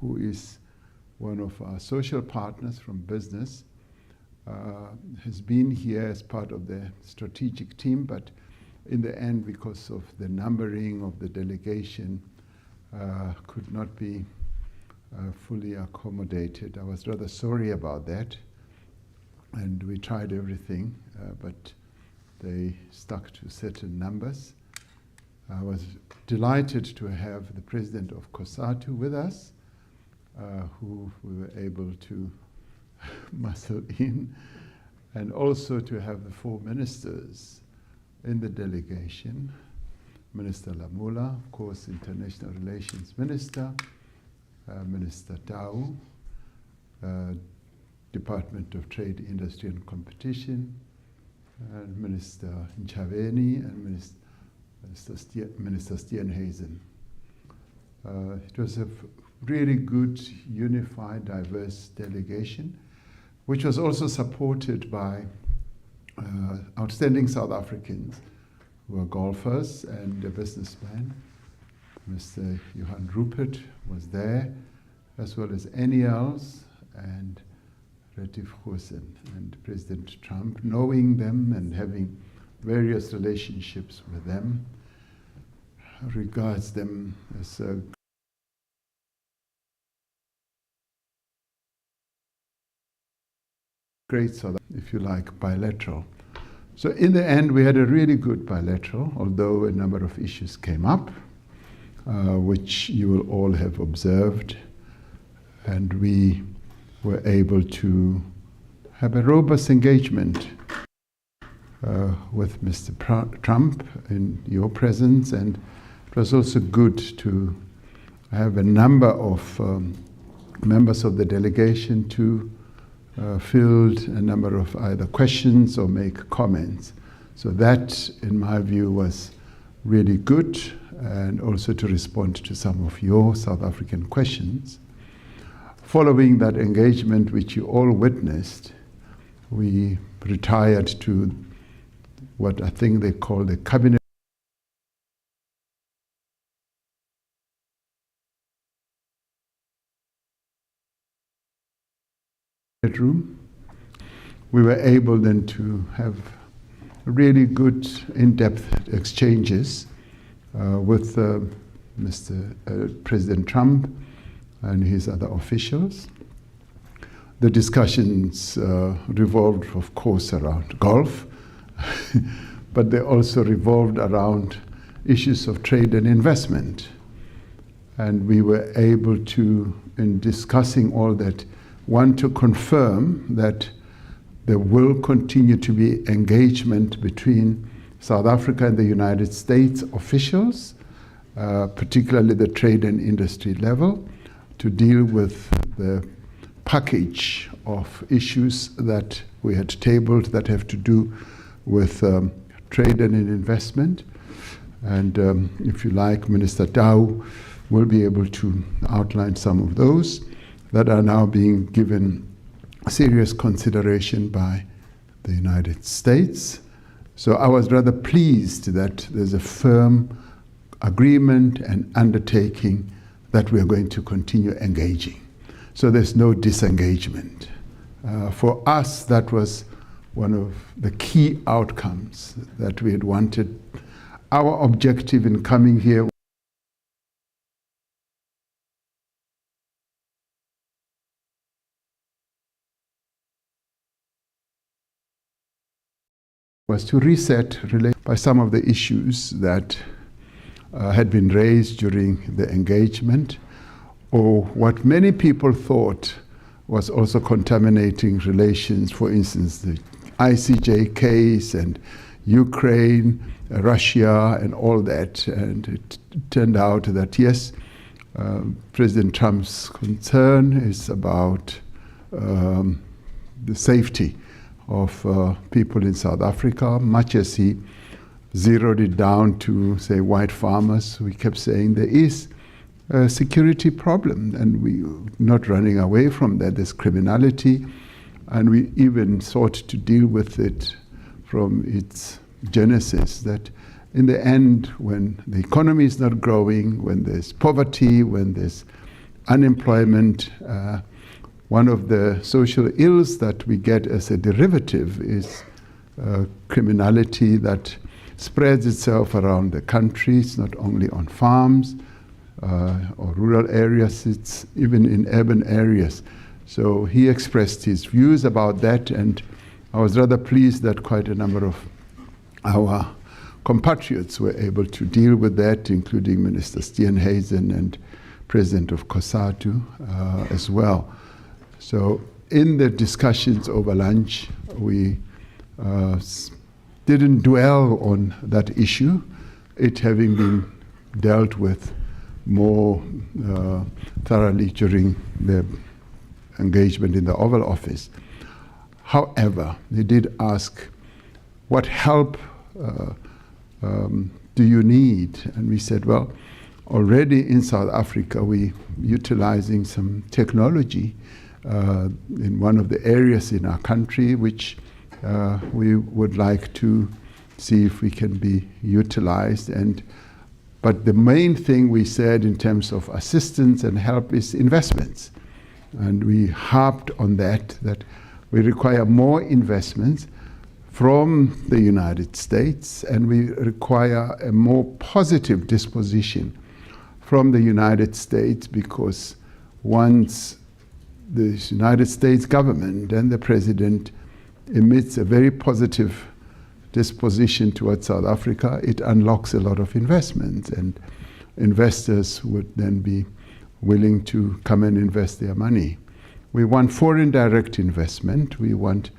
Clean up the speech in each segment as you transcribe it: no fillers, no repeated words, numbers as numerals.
who is one of our social partners from business, has been here as part of the strategic team, but in the end, because of the numbering of the delegation, could not be fully accommodated. I was rather sorry about that, and we tried everything, but they stuck to certain numbers. I was delighted to have the president of COSATU with us, who we were able to muscle in, and also to have the 4 ministers in the delegation. Minister Lamula, of course, International Relations Minister, Minister Tau, Department of Trade, Industry and Competition, and Minister Nchaveni and Minister Steenhuisen. It was a really good, unified, diverse delegation, which was also supported by outstanding South Africans who are golfers and a businessman. Mr. Johan Rupert was there, as well as Eniels and Retief Goosen. And President Trump, knowing them and having various relationships with them, regards them as a great, sort of, if you like, bilateral. So in the end, we had a really good bilateral, although a number of issues came up, which you will all have observed. And we were able to have a robust engagement with Mr. Trump in your presence, and it was also good to have a number of members of the delegation to field a number of either questions or make comments. So that, in my view, was really good, and also to respond to some of your South African questions. Following that engagement, which you all witnessed, we retired to what I think they call the cabinet room. We were able then to have really good in-depth exchanges with President Trump and his other officials. The discussions revolved, of course, around golf, but they also revolved around issues of trade and investment. And we were able to, in discussing all that, want to confirm that there will continue to be engagement between South Africa and the United States officials, particularly the trade and industry level, to deal with the package of issues that we had tabled that have to do with trade and investment. And if you like, Minister Tau will be able to outline some of those that are now being given serious consideration by the United States. So I was rather pleased that there's a firm agreement and undertaking that we're going to continue engaging. So there's no disengagement. For us, that was one of the key outcomes that we had wanted. Our objective in coming here was to reset by some of the issues that had been raised during the engagement, or what many people thought was also contaminating relations, for instance, the ICJ case and Ukraine, Russia, and all that. And it turned out that, yes, President Trump's concern is about the safety of people in South Africa, much as he zeroed it down to, say, white farmers. We kept saying there is a security problem, and we're not running away from that. There's criminality, and we even sought to deal with it from its genesis, that in the end, when the economy is not growing, when there's poverty, when there's unemployment. One of the social ills that we get as a derivative is criminality that spreads itself around the country. It's not only on farms or rural areas, it's even in urban areas. So he expressed his views about that, and I was rather pleased that quite a number of our compatriots were able to deal with that, including Minister Steenhuisen and President of COSATU as well. So in the discussions over lunch, we didn't dwell on that issue, it having been dealt with more thoroughly during the engagement in the Oval Office. However, they did ask, what help do you need? And we said, well, already in South Africa, we're utilizing some technology in one of the areas in our country, which we would like to see if we can be utilized. But the main thing we said in terms of assistance and help is investments. And we harped on that we require more investments from the United States, and we require a more positive disposition from the United States, because once the United States government and the president emits a very positive disposition towards South Africa, it unlocks a lot of investments, and investors would then be willing to come and invest their money. We want foreign direct investment. We want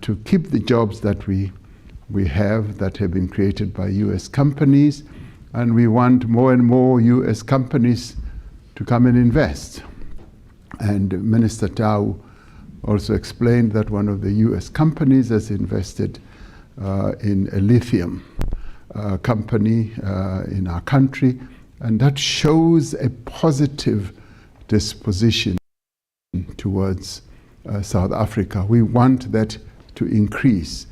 to keep the jobs that we have that have been created by US companies, and we want more and more US companies to come and invest. And Minister Tau also explained that one of the US companies has invested in a lithium company in our country, and that shows a positive disposition towards South Africa. We want that to increase.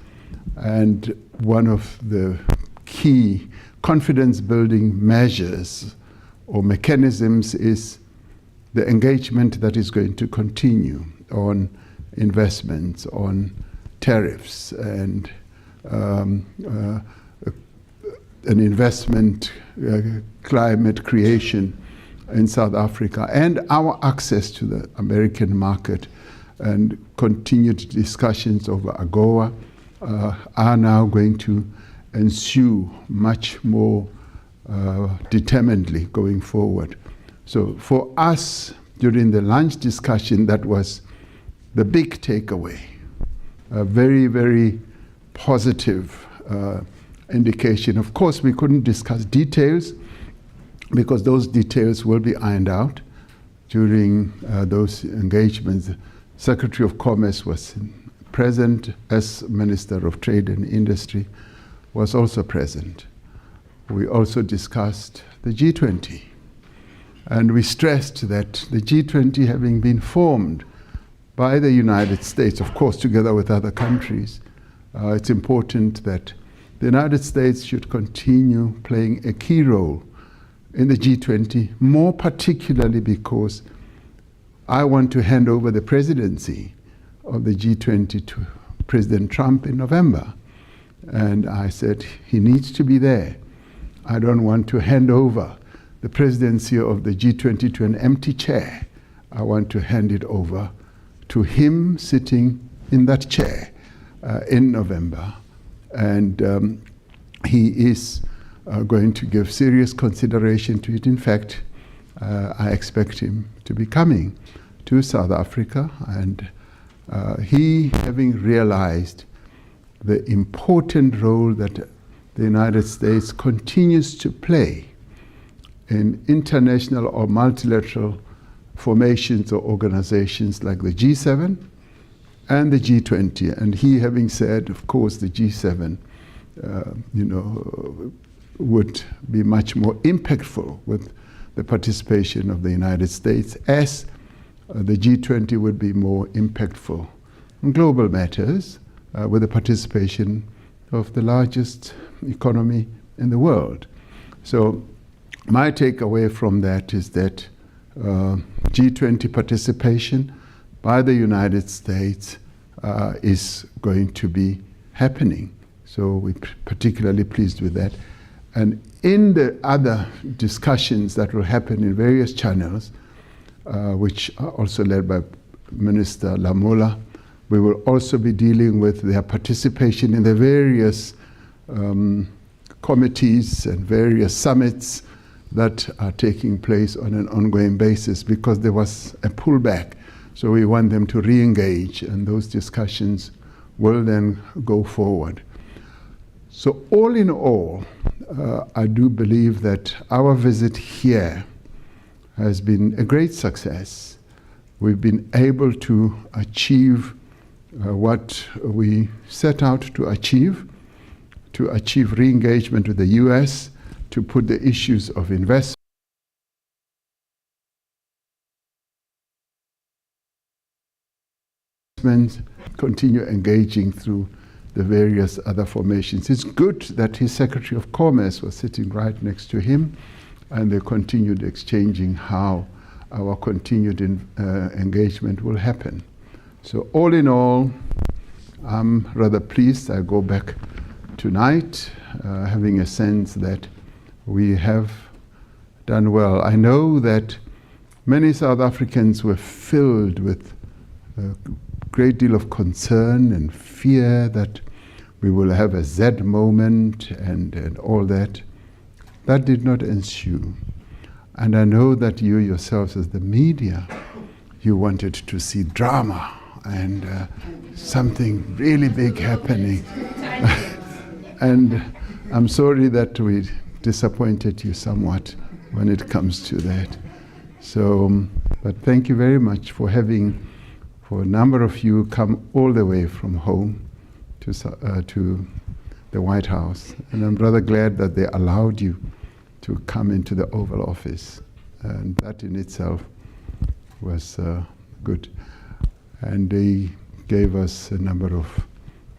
And one of the key confidence-building measures or mechanisms is the engagement that is going to continue on investments, on tariffs, and an investment climate creation in South Africa, and our access to the American market. And continued discussions over AGOA are now going to ensue much more determinedly going forward. So for us, during the lunch discussion, that was the big takeaway, a very, very positive indication. Of course, we couldn't discuss details, because those details will be ironed out during those engagements. Secretary of Commerce was present, as Minister of Trade and Industry was also present. We also discussed the G20, and we stressed that the G20, having been formed by the United States, of course together with other countries, it's important that the United States should continue playing a key role in the G20, more particularly because I want to hand over the presidency of the G20 to President Trump in November. And I said, he needs to be there. I don't want to hand over the presidency of the G20 to an empty chair. I want to hand it over to him sitting in that chair in November. And he is going to give serious consideration to it. In fact, I expect him to be coming to South Africa, and he, having realized the important role that the United States continues to play in international or multilateral formations or organizations like the G7 and the G20, and he having said, of course, the G7 would be much more impactful with the participation of the United States, as the G20 would be more impactful in global matters with the participation of the largest economy in the world. So my takeaway from that is that G20 participation by the United States is going to be happening. So we're particularly pleased with that. And in the other discussions that will happen in various channels, which are also led by Minister Lamola, we will also be dealing with their participation in the various committees and various summits that are taking place on an ongoing basis, because there was a pullback. So we want them to re-engage, and those discussions will then go forward. So all in all, I do believe that our visit here has been a great success. We've been able to achieve what we set out to achieve re-engagement with the US, to put the issues of investment, continue engaging through the various other formations. It's good that his Secretary of Commerce was sitting right next to him, and they continued exchanging how our continued engagement will happen. So all in all, I'm rather pleased. I go back tonight having a sense that we have done well. I know that many South Africans were filled with a great deal of concern and fear that we will have a Z moment and all that. That did not ensue. And I know that you yourselves as the media, you wanted to see drama and something really big happening. And I'm sorry that we disappointed you somewhat when it comes to that. So, but thank you very much for having, for a number of you, come all the way from home to the White House. And I'm rather glad that they allowed you to come into the Oval Office. And that in itself was good. And they gave us a number of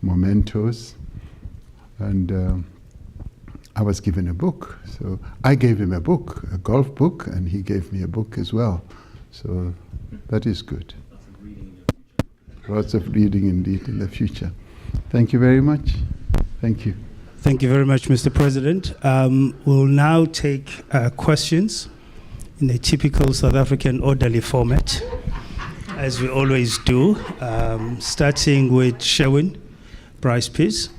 mementos. And I was given a book. So I gave him a book, a golf book, and he gave me a book as well. So that is good. Lots of reading indeed in the future. Thank you very much. Thank you. Thank you very much, Mr. President. We'll now take questions in a typical South African orderly format, as we always do, starting with Sherwin. Bryce, please.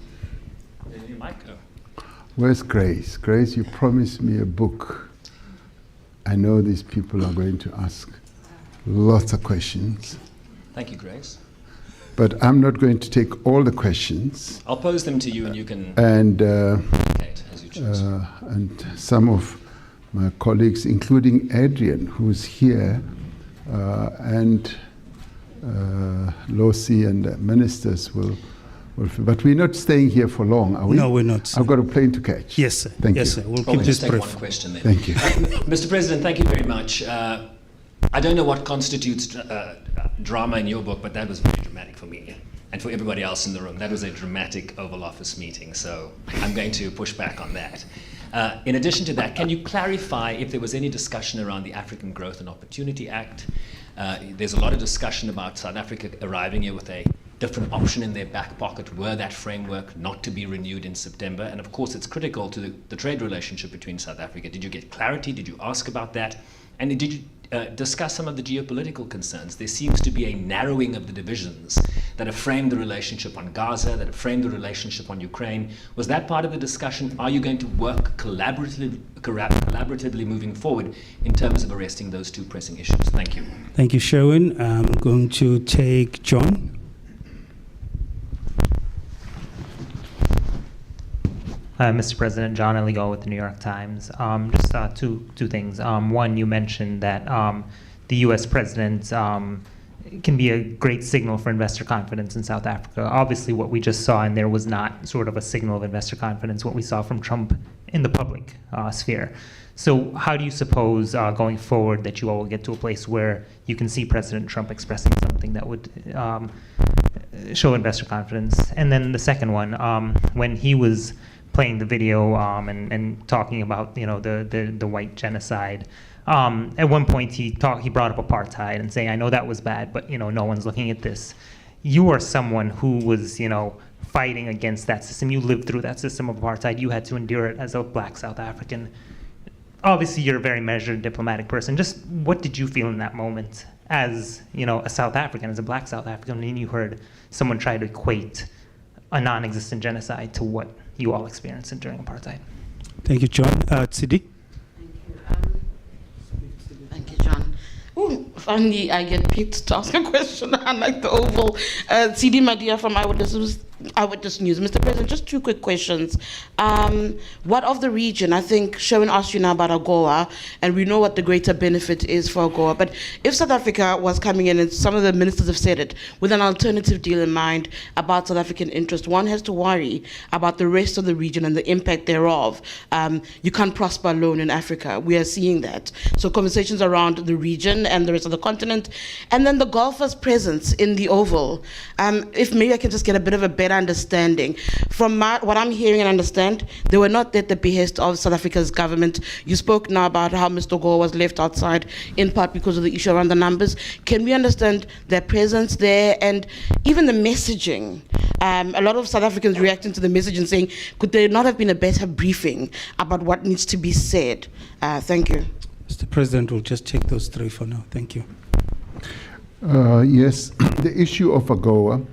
Where's Grace? Grace, you promised me a book. I know these people are going to ask lots of questions. Thank you, Grace. But I'm not going to take all the questions. I'll pose them to you and you can and as you choose. And some of my colleagues, including Adrian, who's here, and Losi and the ministers will. But we're not staying here for long, are we? No, we're not. I've got a plane to catch. Yes, sir. Thank you. Yes, sir. We'll Probably keep this just take brief. one question then. Thank you. Mr. President, thank you very much. I don't know what constitutes drama in your book, but that was very dramatic for me and for everybody else in the room. That was a dramatic Oval Office meeting, so I'm going to push back on that. In addition to that, can you clarify if there was any discussion around the African Growth and Opportunity Act? There's a lot of discussion about South Africa arriving here with a different option in their back pocket were that framework not to be renewed in September. And of course, it's critical to the trade relationship between South Africa. Did you get clarity? Did you ask about that? And did you discuss some of the geopolitical concerns? There seems to be a narrowing of the divisions that have framed the relationship on Gaza, that have framed the relationship on Ukraine. Was that part of the discussion? Are you going to work collaboratively moving forward in terms of arresting those two pressing issues? Thank you. Thank you, Sherwin. I'm going to take John. Mr. President, John Eligo with the New York Times. Just two things. One, you mentioned that the U.S. president can be a great signal for investor confidence in South Africa. Obviously, what we just saw in there was not sort of a signal of investor confidence, what we saw from Trump in the public sphere. So how do you suppose going forward that you all will get to a place where you can see President Trump expressing something that would show investor confidence? And then the second one, when he was playing the video and talking about the white genocide. At one point, he brought up apartheid and saying, "I know that was bad, but no one's looking at this." You are someone who was fighting against that system. You lived through that system of apartheid. You had to endure it as a Black South African. Obviously, you're a very measured diplomatic person. Just what did you feel in that moment as a South African, as a Black South African, when you heard someone try to equate a non-existent genocide to what you all experienced during apartheid? Thank you, John. Tsidi? Thank you, John. Ooh, finally, I get picked to ask a question, unlike the Oval. CD Madia from Eyewitness News. Mr. President, just two quick questions. What of the region? I think Sherwin asked you now about AGOA, and we know what the greater benefit is for AGOA. But if South Africa was coming in, and some of the ministers have said it, with an alternative deal in mind about South African interest, one has to worry about the rest of the region and the impact thereof. You can't prosper alone in Africa. We are seeing that. So conversations around the region and the rest of the continent, and then the Gulfers' presence in the Oval. If maybe I can just get a bit of a better understanding. From what I'm hearing and understand, they were not at the behest of South Africa's government. You spoke now about how Mr. Gore was left outside, in part because of the issue around the numbers. Can we understand their presence there and even the messaging? A lot of South Africans reacting to the message and saying, could there not have been a better briefing about what needs to be said? Thank you. Mr. President, we'll just take those three for now. Thank you. Yes, the issue of AGOA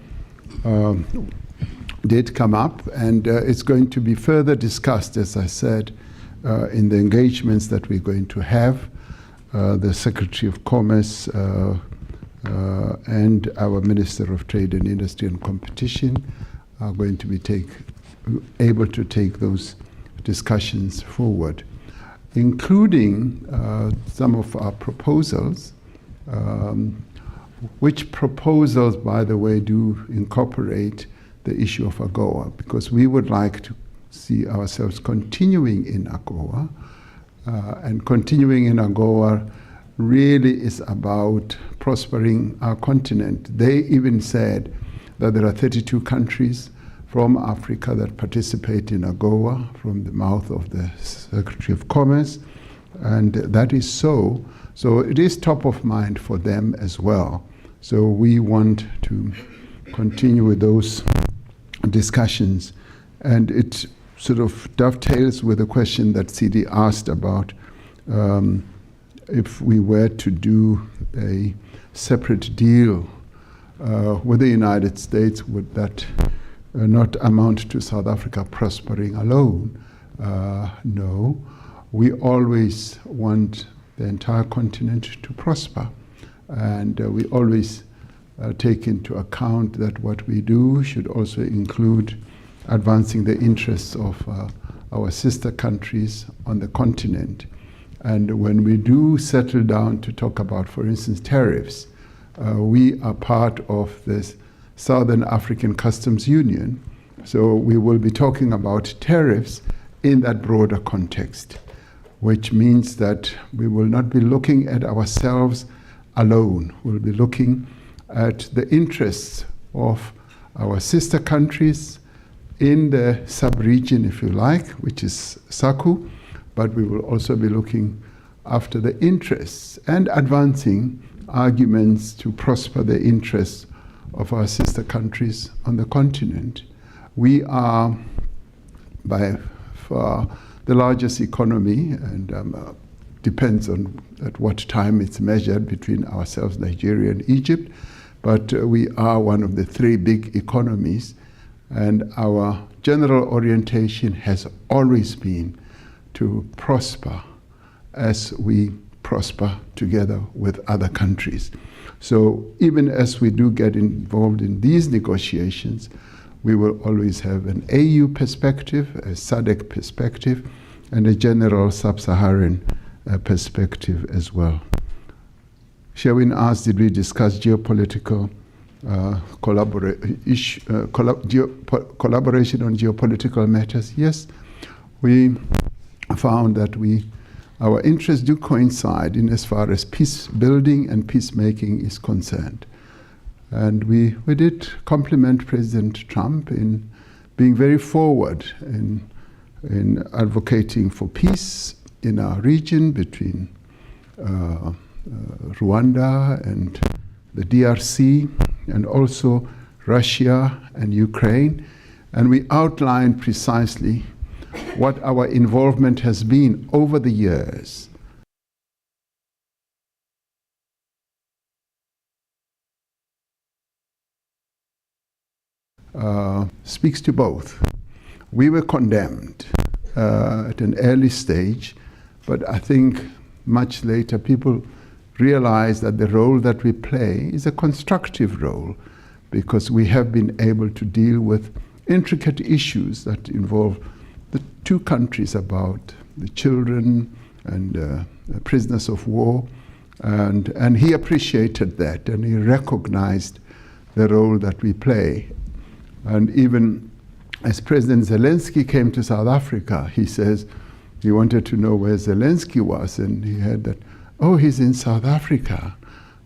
did come up, and it's going to be further discussed, as I said, in the engagements that we're going to have. The Secretary of Commerce and our Minister of Trade and Industry and Competition are going to be able to take those discussions forward, including some of our proposals, which proposals, by the way, do incorporate the issue of AGOA, because we would like to see ourselves continuing in AGOA, and continuing in AGOA really is about prospering our continent. They even said that there are 32 countries from Africa that participate in AGOA from the mouth of the Secretary of Commerce, and that is so. So it is top of mind for them as well. So we want to continue with those discussions, and it sort of dovetails with the question that CD asked about if we were to do a separate deal with the United States, would that not amount to South Africa prospering alone? No, we always want the entire continent to prosper, and we always take into account that what we do should also include advancing the interests of our sister countries on the continent. And when we do settle down to talk about, for instance, tariffs, we are part of this Southern African Customs Union, so we will be talking about tariffs in that broader context, which means that we will not be looking at ourselves alone. We'll be looking at the interests of our sister countries in the sub-region, if you like, which is SACU, but we will also be looking after the interests and advancing arguments to prosper the interests of our sister countries on the continent. We are by far the largest economy, and depends on at what time it's measured between ourselves, Nigeria and Egypt, but we are one of the three big economies, and our general orientation has always been to prosper as we prosper together with other countries. So even as we do get involved in these negotiations, we will always have an AU perspective, a SADC perspective, and a general sub-Saharan perspective as well. Sherwin asked, did we discuss geopolitical collaboration on geopolitical matters? Yes, we found that our interests do coincide in as far as peace building and peacemaking is concerned. And we did compliment President Trump in being very forward in in advocating for peace in our region between Rwanda and the DRC, and also Russia and Ukraine. And we outlined precisely what our involvement has been over the years. Speaks to both. We were condemned at an early stage, but I think much later people realized that the role that we play is a constructive role, because we have been able to deal with intricate issues that involve the two countries, about the children and prisoners of war. And he appreciated that, and he recognized the role that we play. And even as President Zelensky came to South Africa, he says he wanted to know where Zelensky was, and he heard that, oh, he's in South Africa.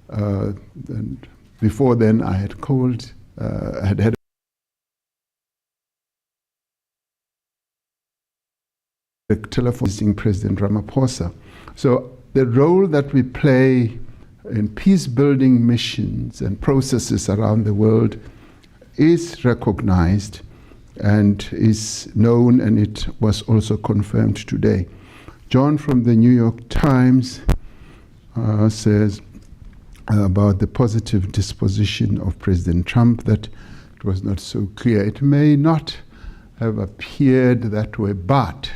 And before then, I had had a telephone visiting President Ramaphosa. So the role that we play in peace-building missions and processes around the world is recognized and is known, and it was also confirmed today. John from the New York Times says about the positive disposition of President Trump that it was not so clear. It may not have appeared that way, but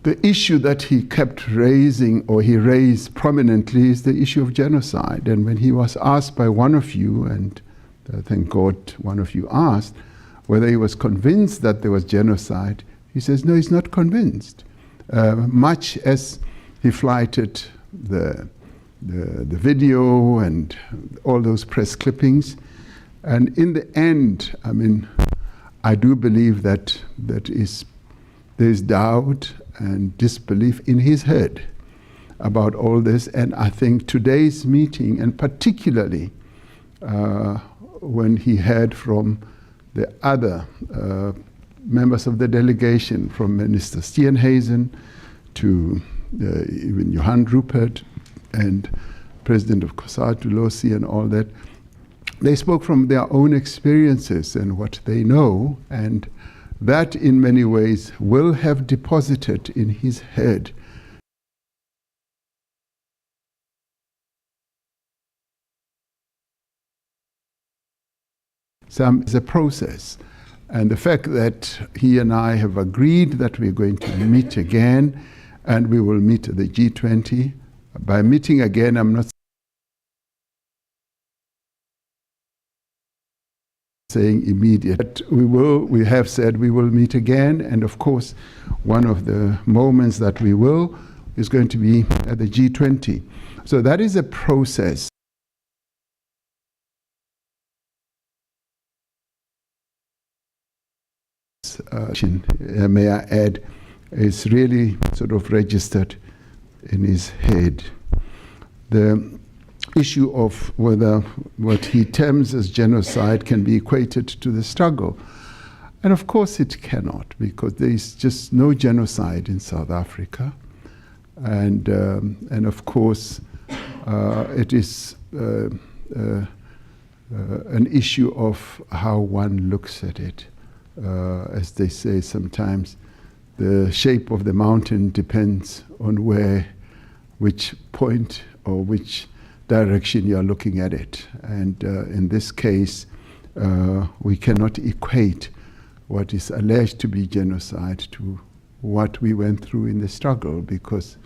the issue that he kept raising, or he raised prominently, is the issue of genocide. And when he was asked by one of you, and thank God one of you asked, whether he was convinced that there was genocide, he says, no, he's not convinced. Much as he flighted the video and all those press clippings. And in the end, I mean, I do believe that there's doubt and disbelief in his head about all this. And I think today's meeting, and particularly when he heard from the other members of the delegation, from Minister Steenhuisen to even Johan Rupert and President of COSATU, Losi, and all that, they spoke from their own experiences and what they know, and that in many ways will have deposited in his head is a process. And the fact that he and I have agreed that we're going to meet again, and we will meet at the G20. By meeting again, I'm not saying immediate, but we have said we will meet again, and of course, one of the moments that we will is going to be at the G20. So that is a process. May I add, is really sort of registered in his head. The issue of whether what he terms as genocide can be equated to the struggle. And of course it cannot, because there is just no genocide in South Africa. And of course it is an issue of how one looks at it. As they say sometimes, the shape of the mountain depends on which point or which direction you are looking at it. And in this case, we cannot equate what is alleged to be genocide to what we went through in the struggle, because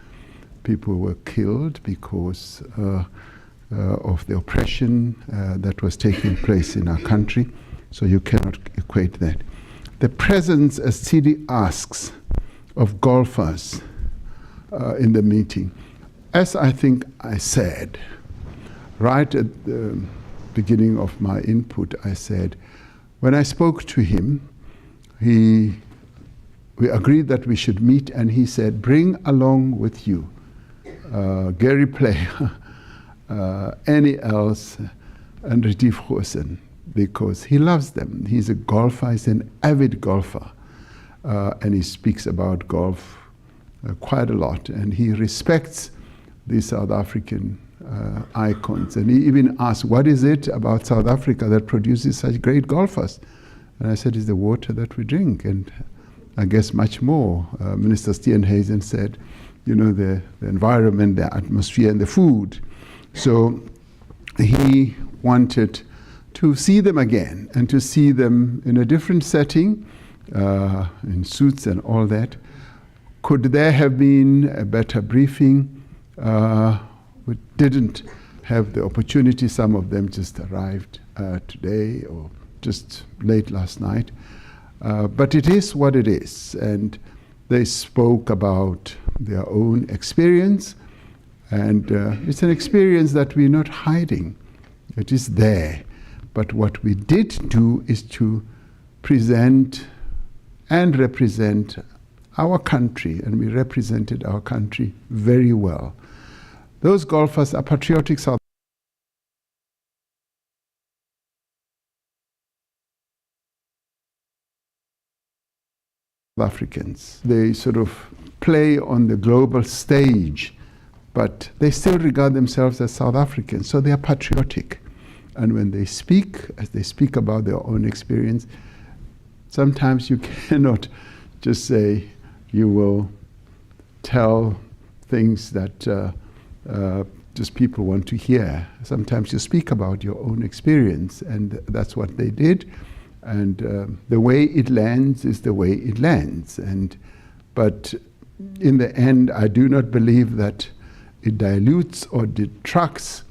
people were killed because of the oppression that was taking place in our country. So you cannot equate that. The presence, as Sidi asks, of golfers in the meeting, as I think I said, right at the beginning of my input, I said, when I spoke to him, we agreed that we should meet, and he said, bring along with you Gary Player, Annie Els, and Retief Goosen, because he loves them. He's a golfer, he's an avid golfer. and he speaks about golf quite a lot, and he respects the South African icons, and he even asked, what is it about South Africa that produces such great golfers? And I said, it's the water that we drink, and I guess much more. Minister Steenhuisen said, you know, the environment, the atmosphere, and the food. So he wanted to see them again, and to see them in a different setting, in suits and all that. Could there have been a better briefing? We didn't have the opportunity. Some of them just arrived today or just late last night. But it is what it is. And they spoke about their own experience. And it's an experience that we're not hiding. It is there. But what we did do is to present and represent our country, and we represented our country very well. Those golfers are patriotic South Africans. They sort of play on the global stage, but they still regard themselves as South Africans, so they are patriotic. And when they speak, as they speak about their own experience, sometimes you cannot just say you will tell things that just people want to hear. Sometimes you speak about your own experience, and that's what they did. And the way it lands is the way it lands. But in the end, I do not believe that it dilutes or detracts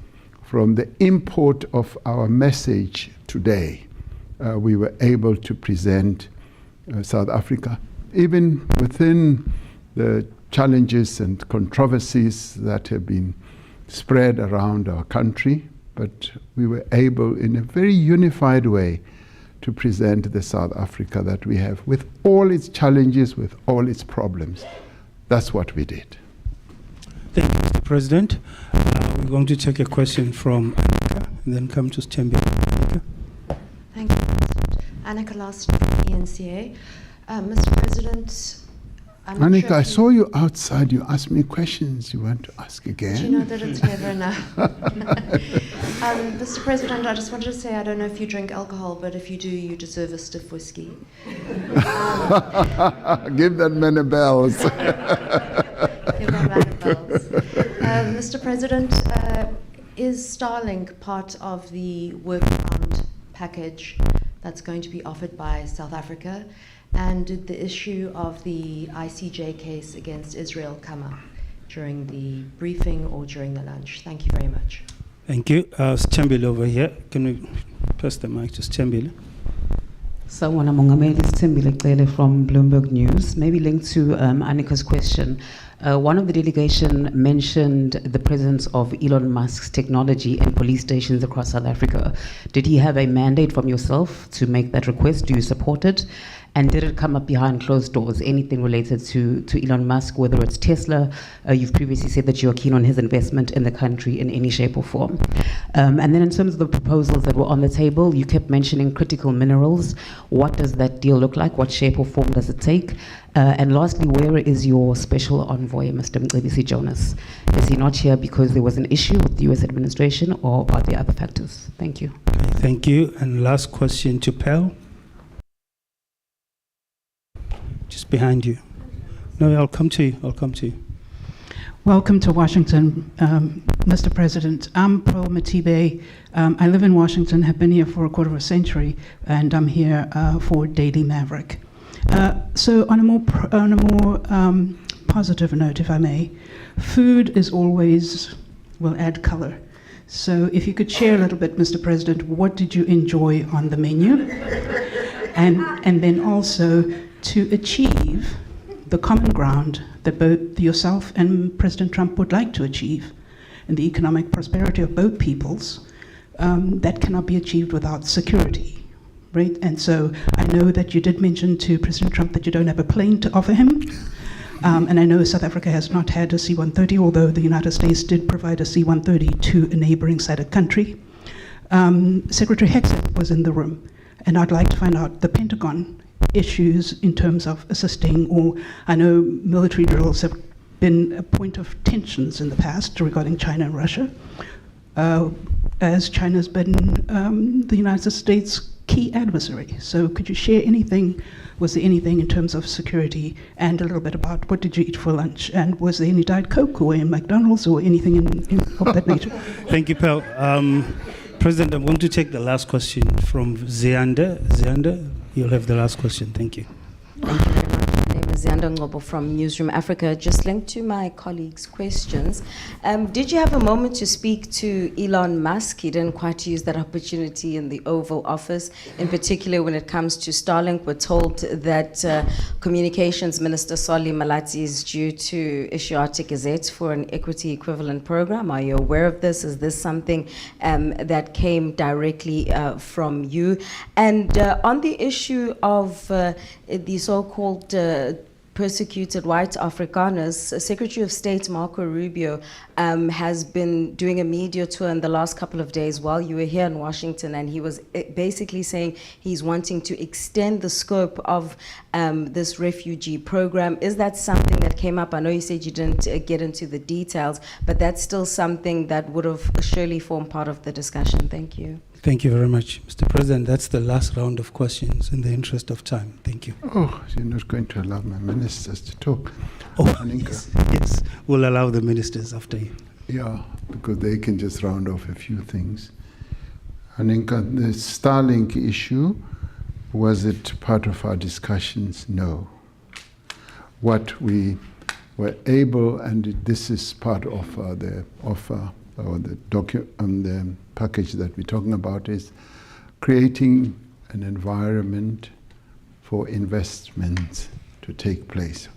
from the import of our message today. We were able to present South Africa, even within the challenges and controversies that have been spread around our country, but we were able in a very unified way to present the South Africa that we have, with all its challenges, with all its problems. That's what we did. Thank you, Mr. President. We're going to take a question from Annika and then come to Stembi. Annika. Thank you, President. Annika Last, ENCA. Mr. President, Annika, sure I saw you outside. You asked me questions you want to ask again. Do you know that it's never enough? Mr. President, I just wanted to say I don't know if you drink alcohol, but if you do, you deserve a stiff whiskey. Give that man a bells. Give that man a bells. Mr. President, is Starlink part of the workaround package that's going to be offered by South Africa? And did the issue of the ICJ case against Israel come up during the briefing or during the lunch? Thank you very much. Thank you. Stembile over here. Can we pass the mic to Stembile? Sawubona Mongameli, Stembile Cele from Bloomberg News. Maybe linked to Annika's question. One of the delegation mentioned the presence of Elon Musk's technology in police stations across South Africa. Did he have a mandate from yourself to make that request? Do you support it? And did it come up behind closed doors? Anything related to Elon Musk, whether it's Tesla? You've previously said that you're keen on his investment in the country in any shape or form. And then in terms of the proposals that were on the table, you kept mentioning critical minerals. What does that deal look like? What shape or form does it take? And lastly, where is your special envoy, Mr. Mcebisi Jonas? Is he not here because there was an issue with the US administration, or are there other factors? Thank you. Okay, thank you. And last question to Pearl. Just behind you. No, I'll come to you. Welcome to Washington, Mr. President. I'm Pearl Matibe. I live in Washington, have been here for a quarter of a century, and I'm here for Daily Maverick. So on a more positive note, if I may, food is always, will add color. So if you could share a little bit, Mr. President, what did you enjoy on the menu? And then also, to achieve the common ground that both yourself and President Trump would like to achieve, and the economic prosperity of both peoples, that cannot be achieved without security, right? And so I know that you did mention to President Trump that you don't have a plane to offer him, and I know South Africa has not had a C-130, although the United States did provide a C-130 to a neighboring SADC country. Secretary Hegseth was in the room, and I'd like to find out, the Pentagon issues in terms of assisting, or I know military drills have been a point of tensions in the past regarding China and Russia, as China's been the United States' key adversary. So could you share anything? Was there anything in terms of security, and a little bit about what did you eat for lunch, and was there any Diet Coke or in McDonald's or anything of that nature? Thank you, Pal. President, I'm going to take the last question from Zianda. Zianda, you'll have the last question. Thank you. Thank you very much. My name is Zianda Ngobo from Newsroom Africa. Just linked to my colleagues' questions. Did you have a moment to speak to Elon Musk? He didn't quite use that opportunity in the Oval Office. In particular, when it comes to Starlink, we're told that Communications Minister Solly Malatsi is due to issue Arctic Gazette for an equity equivalent program. Are you aware of this? Is this something that came directly from you? And on the issue of the so-called persecuted white Afrikaners, Secretary of State Marco Rubio has been doing a media tour in the last couple of days while you were here in Washington, and he was basically saying he's wanting to extend the scope of this refugee program. Is that something that came up? I know you said you didn't get into the details, but that's still something that would have surely formed part of the discussion. Thank you. Thank you very much, Mr. President. That's the last round of questions in the interest of time. Thank you. Oh, you're not going to allow my ministers to talk. Oh, Aninka. yes, we'll allow the ministers after you. Yeah, because they can just round off a few things. Aninka, the Starlink issue, was it part of our discussions? No. What we were able, and this is part of the offer, or the package that we're talking about, is creating an environment for investments to take place.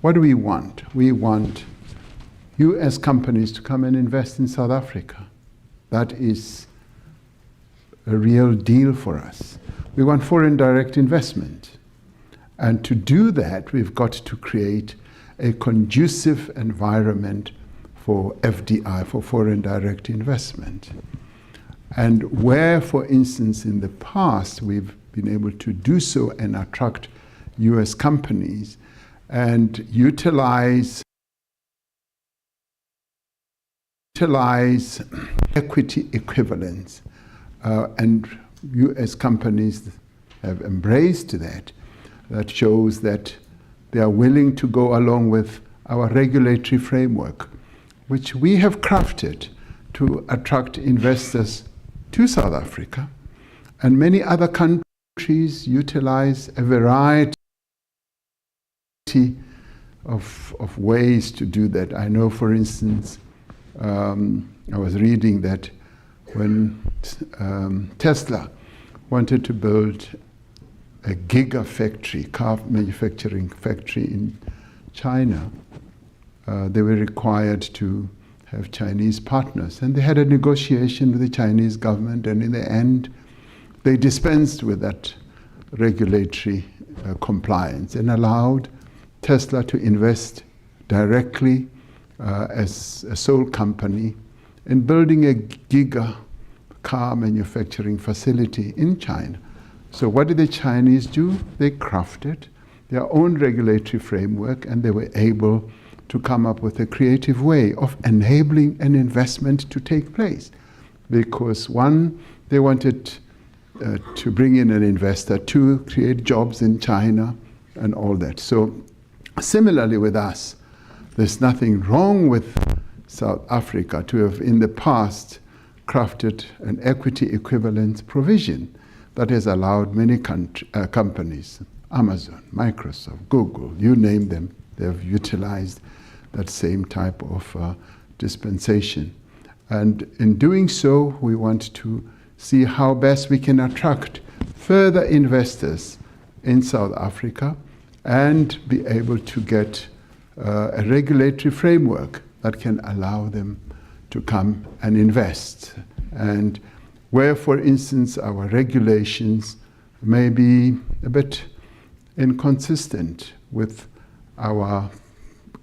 What do we want? We want US companies to come and invest in South Africa. That is a real deal for us. We want foreign direct investment. And to do that, we've got to create a conducive environment for FDI, for foreign direct investment. And where, for instance, in the past, we've been able to do so and attract US companies and utilize equity equivalents, and US companies have embraced that. That shows that they are willing to go along with our regulatory framework, which we have crafted to attract investors to South Africa. And many other countries utilize a variety of ways to do that. I know, for instance, I was reading that when Tesla wanted to build a gigafactory, car manufacturing factory in China, they were required to have Chinese partners. And they had a negotiation with the Chinese government, and in the end, they dispensed with that regulatory compliance and allowed Tesla to invest directly as a sole company in building a giga car manufacturing facility in China. So what did the Chinese do? They crafted their own regulatory framework, and they were able to come up with a creative way of enabling an investment to take place. Because one, they wanted to bring in an investor, two, create jobs in China and all that. So similarly with us, there's nothing wrong with South Africa to have in the past crafted an equity equivalent provision that has allowed many companies, Amazon, Microsoft, Google, you name them, they have utilized that same type of dispensation. And in doing so, we want to see how best we can attract further investors in South Africa and be able to get a regulatory framework that can allow them to come and invest. And where, for instance, our regulations may be a bit inconsistent with our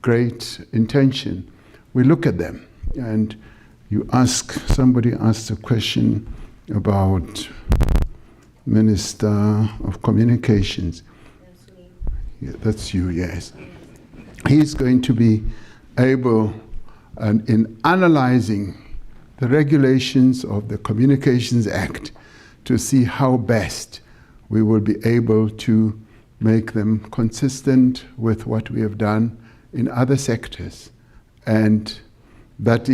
great intention, we look at them. And somebody asked a question about Minister of Communications. Yeah, that's you, yes. He's going to be able, and in analyzing the regulations of the Communications Act, to see how best we will be able to make them consistent with what we have done in other sectors. And that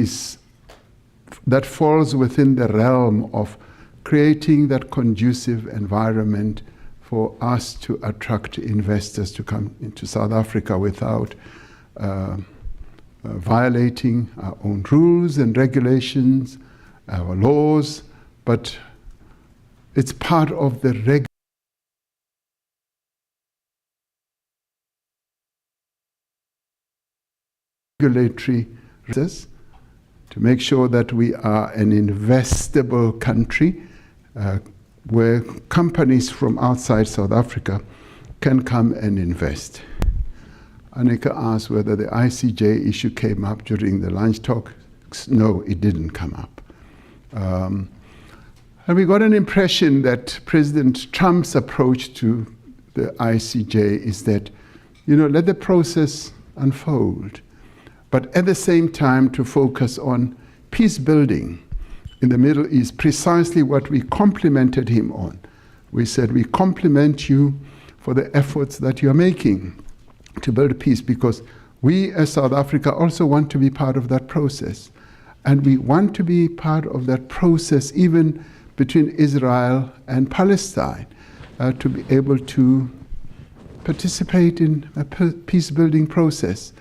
falls within the realm of creating that conducive environment for us to attract investors to come into South Africa without violating our own rules and regulations, our laws, but it's part of the regulatory process to make sure that we are an investable country where companies from outside South Africa can come and invest. Annika asked whether the ICJ issue came up during the lunch talk. No, it didn't come up. And we got an impression that President Trump's approach to the ICJ is that, let the process unfold, but at the same time to focus on peace building in the Middle East, precisely what we complimented him on. We said, we compliment you for the efforts that you're making to build peace, because we as South Africa also want to be part of that process. And we want to be part of that process even between Israel and Palestine, to be able to participate in a peace-building process,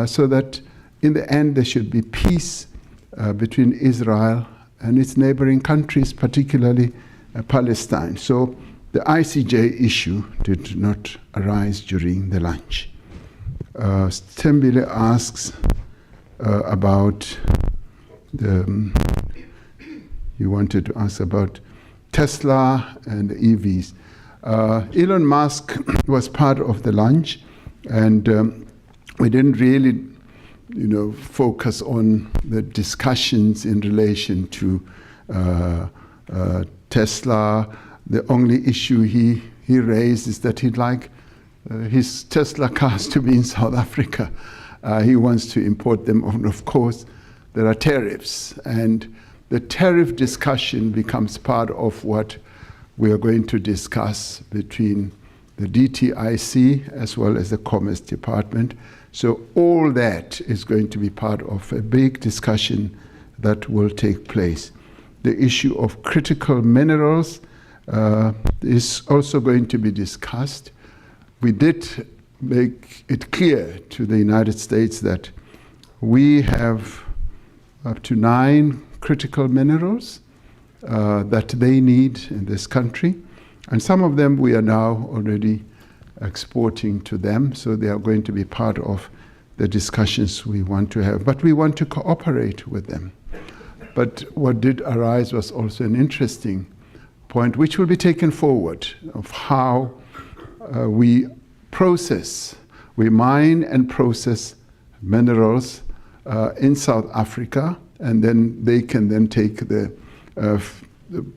so that in the end there should be peace between Israel and its neighboring countries, particularly Palestine. So the ICJ issue did not arise during the lunch. Stembile asks about you wanted to ask about Tesla and the EVs. Elon Musk was part of the lunch, and we didn't really, focus on the discussions in relation to Tesla. The only issue he raised is that he'd like his Tesla cars to be in South Africa. He wants to import them, and of course, there are tariffs, and the tariff discussion becomes part of what we are going to discuss between the DTIC as well as the Commerce Department. So all that is going to be part of a big discussion that will take place. The issue of critical minerals is also going to be discussed. We did make it clear to the United States that we have up to 9 critical minerals that they need in this country. And some of them we are now already exporting to them, so they are going to be part of the discussions we want to have. But we want to cooperate with them. But what did arise was also an interesting point, which will be taken forward, of how we mine and process minerals in South Africa, and then they can then take the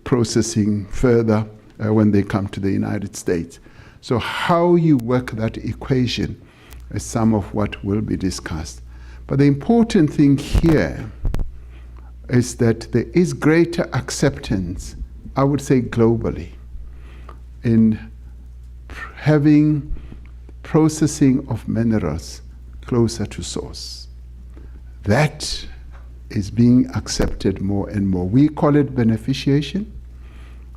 processing further when they come to the United States. So how you work that equation is some of what will be discussed. But the important thing here is that there is greater acceptance, I would say globally, in having processing of minerals closer to source. That is being accepted more and more. We call it beneficiation,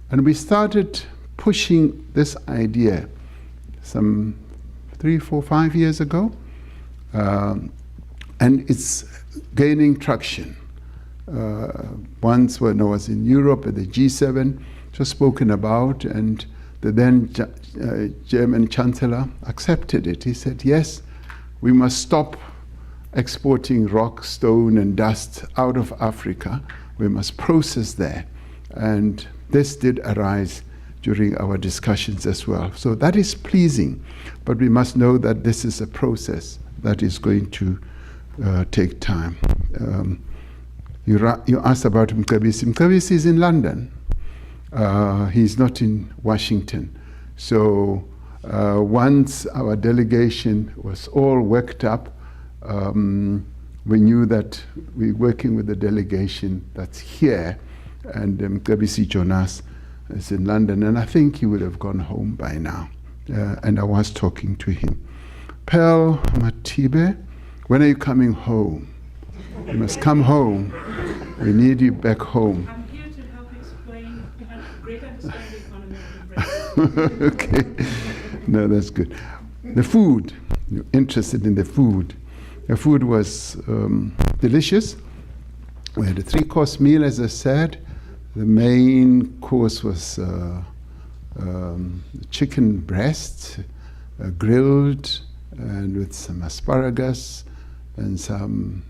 and we started pushing this idea some 3, 4, 5 years ago, and it's gaining traction. Once when I was in Europe at the G7, it was spoken about, and the then German Chancellor accepted it. He said, yes, we must stop exporting rock, stone, and dust out of Africa. We must process there. And this did arise during our discussions as well. So that is pleasing, but we must know that this is a process that is going to take time. You asked about Mcebisi. Mcebisi is in London. He's not in Washington. So Once our delegation was all worked up, we knew that we're working with the delegation that's here, and KBC Jonas is in London, and I think he would have gone home by now. And I was talking to him. Pearl Matibe, when are you coming home? You must come home. We need you back home. I'm here to help explain great understanding on American. Okay. No, that's good. The food, you're interested in the food. The food was delicious. We had a 3-course meal, as I said. The main course was chicken breast, grilled, and with some asparagus and some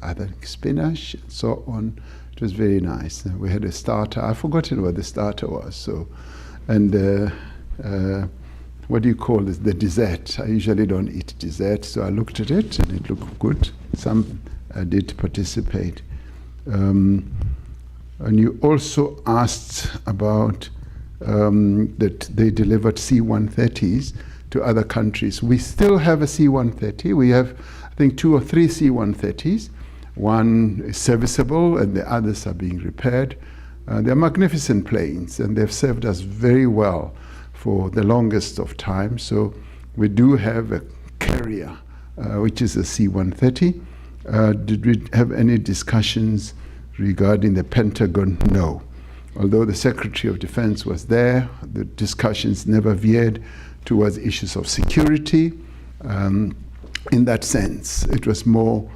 other spinach and so on. It was very nice. We had a starter. I've forgotten what the starter was. So, and what do you call this? The dessert. I usually don't eat dessert, so I looked at it and it looked good. Some did participate. And you also asked about that they delivered C-130s to other countries. We still have a C-130. We have, I think, 2 or 3 C-130s. One is serviceable and the others are being repaired. They're magnificent planes and they've served us very well for the longest of time. So we do have a carrier, which is a C-130. Did we have any discussions regarding the Pentagon? No. Although the Secretary of Defense was there, the discussions never veered towards issues of security. In that sense, it was more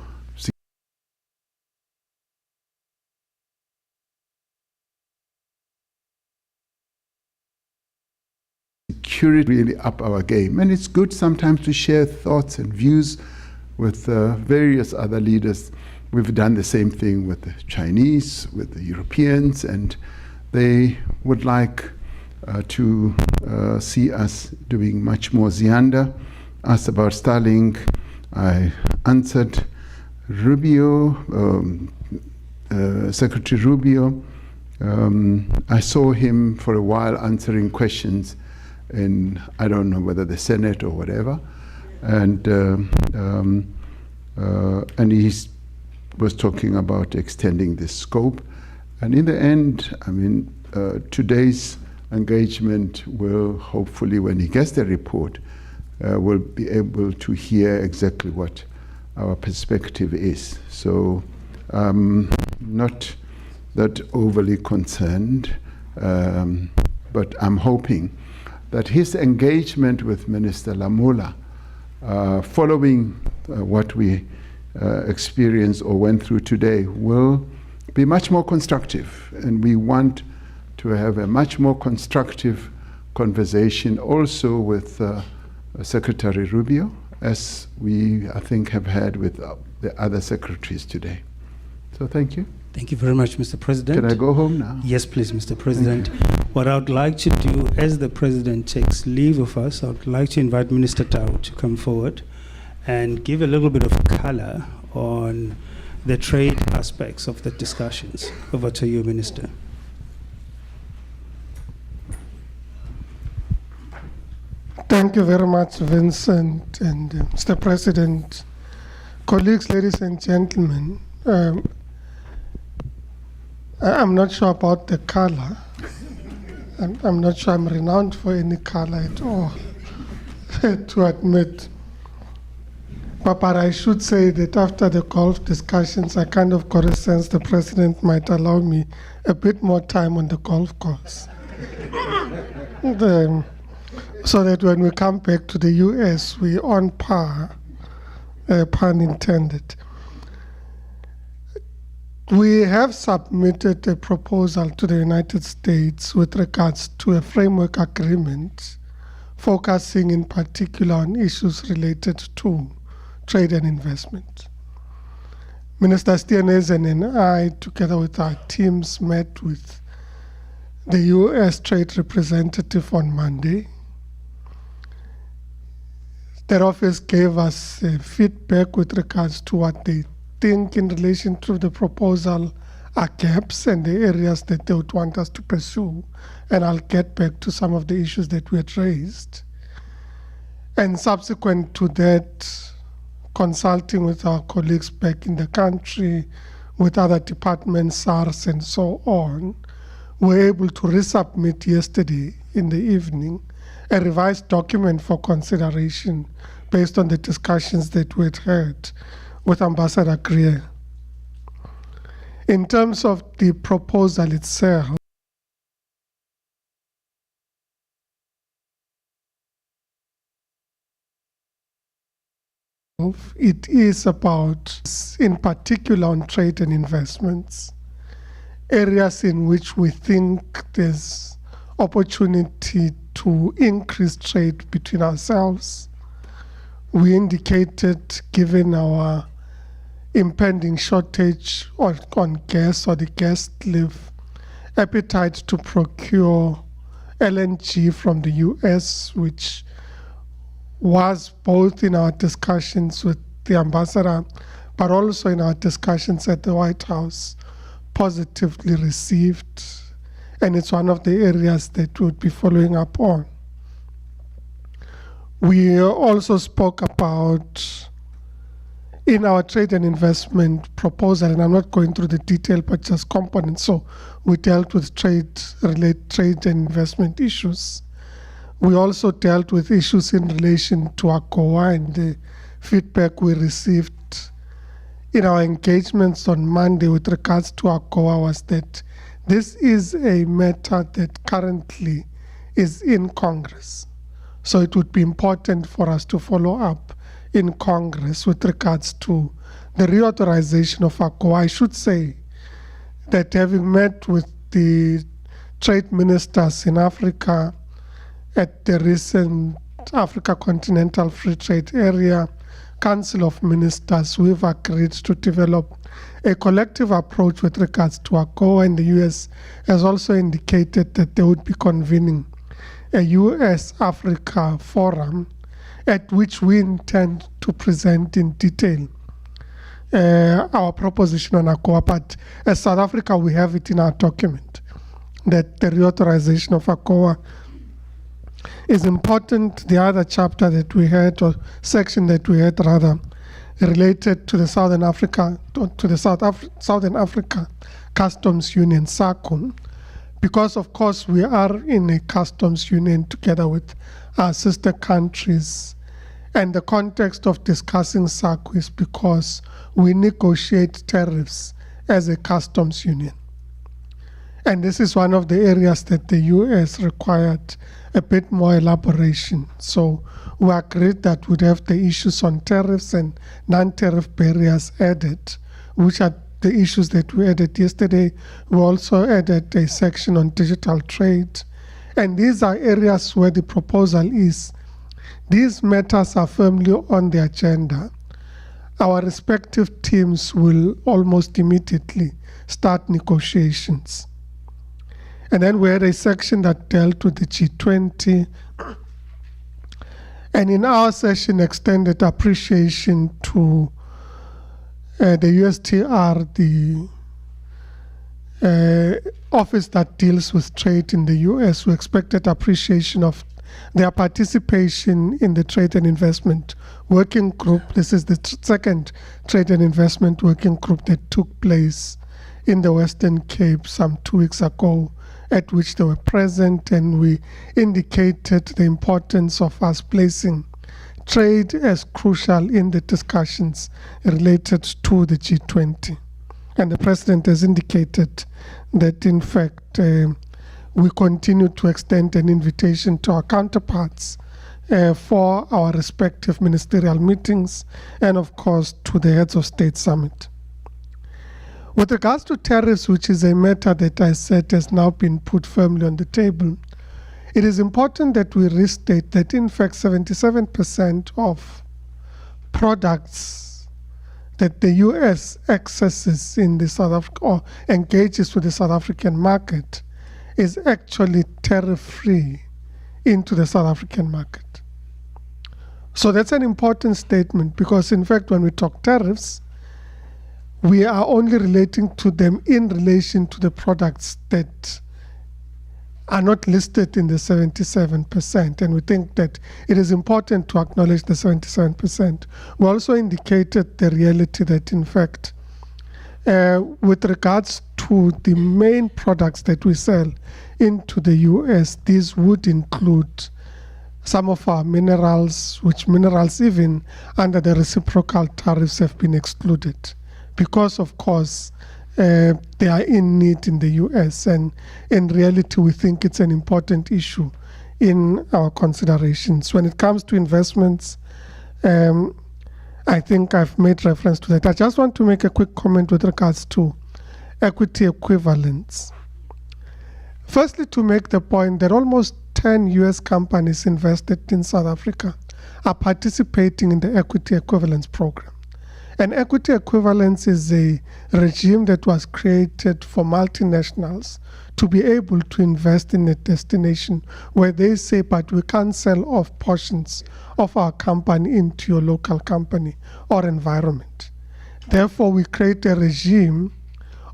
security, really up our game. And it's good sometimes to share thoughts and views with various other leaders. We've done the same thing with the Chinese, with the Europeans, and they would like to see us doing much more. Zianda asked about Starlink. I answered Rubio, Secretary Rubio. I saw him for a while answering questions in, I don't know whether the Senate or whatever, and he was talking about extending the scope. And in the end, I mean, today's engagement will hopefully, when he gets the report, will be able to hear exactly what our perspective is. So I'm not that overly concerned, but I'm hoping that his engagement with Minister Lamula, following what we experienced or went through today, will be much more constructive. And we want to have a much more constructive conversation also with Secretary Rubio, as we, I think, have had with the other secretaries today. So thank you. Thank you very much, Mr. President. Can I go home now? Yes, please, Mr. President. What I would like to do, as the President takes leave of us, I would like to invite Minister Tau to come forward and give a little bit of color on the trade aspects of the discussions. Over to you, Minister. Thank you very much, Vincent and Mr. President. Colleagues, ladies and gentlemen, I'm not sure about the color. I'm not sure I'm renowned for any color at all, to admit. But I should say that after the golf discussions, I kind of got a sense the President might allow me a bit more time on the golf course. So that when we come back to the US, we're on par, pun intended. We have submitted a proposal to the United States with regards to a framework agreement, focusing in particular on issues related to trade and investment. Minister Steenhuisen and I, together with our teams, met with the US Trade Representative on Monday. Their office gave us feedback with regards to what they think in relation to the proposal are gaps and the areas that they would want us to pursue. And I'll get back to some of the issues that we had raised. And subsequent to that, consulting with our colleagues back in the country, with other departments, SARS and so on, we're able to resubmit yesterday in the evening a revised document for consideration based on the discussions that we had with Ambassador Greer. In terms of the proposal itself, it is about, in particular, on trade and investments, areas in which we think there's opportunity to increase trade between ourselves. We indicated, given our impending shortage on gas or the gas cliff, appetite to procure LNG from the US, which was both in our discussions with the ambassador, but also in our discussions at the White House, positively received. And it's one of the areas that we would be following up on. We also spoke about, in our trade and investment proposal, and I'm not going through the detail, but just components. So we dealt with trade and investment issues. We also dealt with issues in relation to AGOA, and the feedback we received in our engagements on Monday with regards to AGOA was that this is a matter that currently is in Congress. So it would be important for us to follow up in Congress with regards to the reauthorization of AGOA. I should say that having met with the trade ministers in Africa at the recent Africa Continental Free Trade Area Council of Ministers, we've agreed to develop a collective approach with regards to AGOA, and the US has also indicated that they would be convening a US-Africa forum at which we intend to present in detail our proposition on AGOA. But as South Africa, we have it in our document that the reauthorization of AGOA is important. The other chapter that we had, or section that we had rather, related to the Southern Africa Customs Union, SACU, because of course we are in a customs union together with our sister countries, and the context of discussing SACU is because we negotiate tariffs as a customs union. And this is one of the areas that the US required a bit more elaboration. So we agreed that we'd have the issues on tariffs and non-tariff barriers added, which are the issues that we added yesterday. We also added a section on digital trade. And these are areas where the proposal is, these matters are firmly on the agenda. Our respective teams will almost immediately start negotiations. And then we had a section that dealt with the G20. And in our session, extended appreciation to the USTR, the office that deals with trade in the US. We expected appreciation of their participation in the Trade and Investment Working Group. This is the second Trade and Investment Working Group that took place in the Western Cape some 2 weeks ago, at which they were present, and we indicated the importance of us placing trade as crucial in the discussions related to the G20. And the President has indicated that, in fact, we continue to extend an invitation to our counterparts for our respective ministerial meetings, and of course to the Heads of State Summit. With regards to tariffs, which is a matter that I said has now been put firmly on the table, it is important that we restate that in fact 77% of products that the US accesses in the South Africa or engages with the South African market is actually tariff-free into the South African market. So that's an important statement, because in fact when we talk tariffs, we are only relating to them in relation to the products that are not listed in the 77%, and we think that it is important to acknowledge the 77%. We also indicated the reality that, in fact, with regards to the main products that we sell into the US, these would include some of our minerals, which minerals even under the reciprocal tariffs have been excluded because, of course, they are in need in the US, and in reality we think it's an important issue in our considerations. When it comes to investments, I think I've made reference to that. I just want to make a quick comment with regards to equity equivalence. Firstly, to make the point that almost 10 US companies invested in South Africa are participating in the equity equivalence program. And equity equivalence is a regime that was created for multinationals to be able to invest in a destination where they say, but we can't sell off portions of our company into your local company or environment. Therefore, we create a regime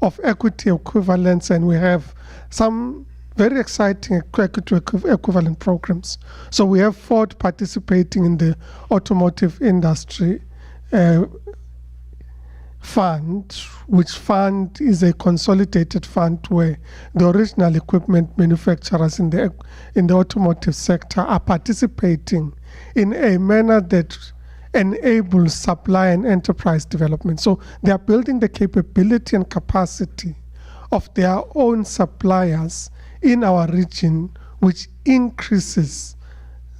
of equity equivalence, and we have some very exciting equity equivalent programs. So we have Ford participating in the automotive industry fund, which fund is a consolidated fund where the original equipment manufacturers in the automotive sector are participating in a manner that enables supply and enterprise development. So they are building the capability and capacity of their own suppliers in our region, which increases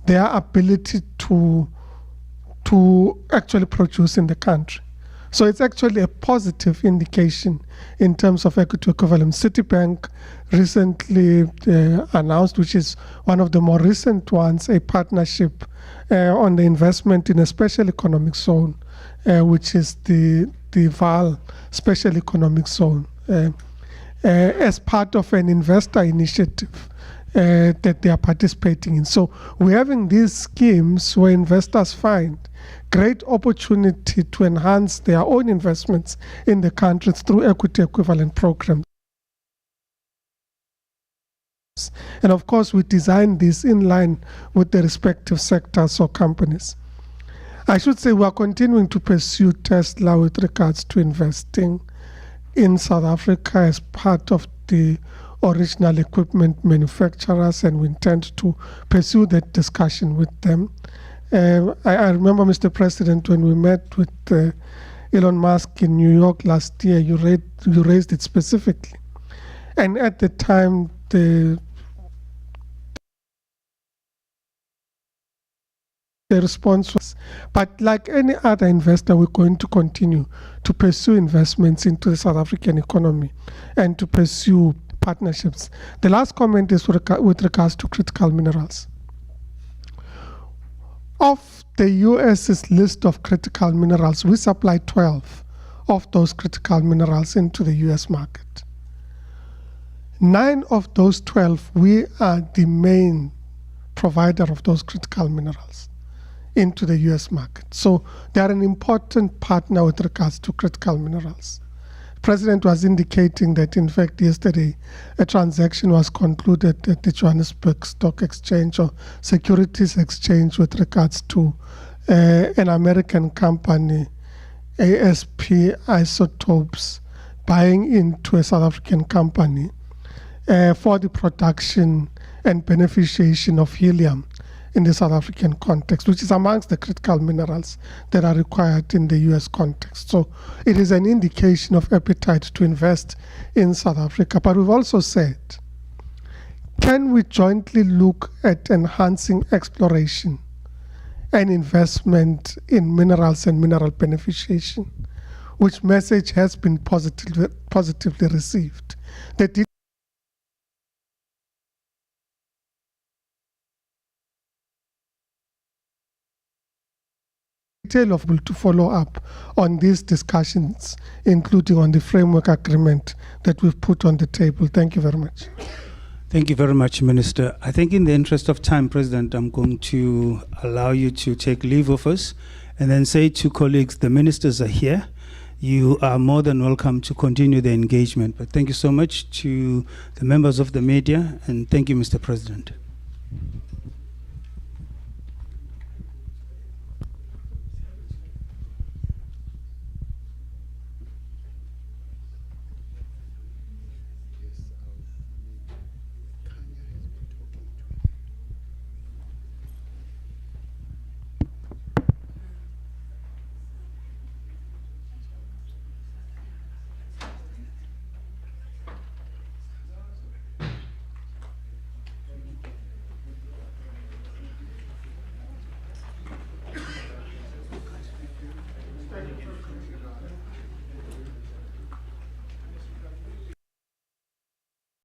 their ability to actually produce in the country. So it's actually a positive indication in terms of equity equivalence. Citibank recently announced, which is one of the more recent ones, a partnership on the investment in a special economic zone, which is the VAL Special Economic Zone, as part of an investor initiative that they are participating in. So we're having these schemes where investors find great opportunity to enhance their own investments in the country through equity equivalent programs. And of course, we design this in line with the respective sectors or companies. I should say we are continuing to pursue Tesla with regards to investing in South Africa as part of the original equipment manufacturers, and we intend to pursue that discussion with them. I remember, Mr. President, when we met with Elon Musk in New York last year, you raised it specifically. And at the time, the response was, but like any other investor, we're going to continue to pursue investments into the South African economy and to pursue partnerships. The last comment is with regards to critical minerals. Of the US's list of critical minerals, we supply 12 of those critical minerals into the US market. 9 of those 12, we are the main provider of those critical minerals into the US market. So they are an important partner with regards to critical minerals. The President was indicating that, in fact, yesterday a transaction was concluded at the Johannesburg Stock Exchange or Securities Exchange with regards to an American company, ASP Isotopes, buying into a South African company for the production and beneficiation of helium in the South African context, which is amongst the critical minerals that are required in the US context. So it is an indication of appetite to invest in South Africa. But we've also said, can we jointly look at enhancing exploration and investment in minerals and mineral beneficiation, which message has been positively received. The detail of to follow up on these discussions, including on the framework agreement that we've put on the table. Thank you very much. Thank you very much, Minister. I think in the interest of time, President, I'm going to allow you to take leave of us and then say to colleagues, the ministers are here. you are more than welcome to continue the engagement. But thank you so much to the members of the media, and thank you, Mr. President.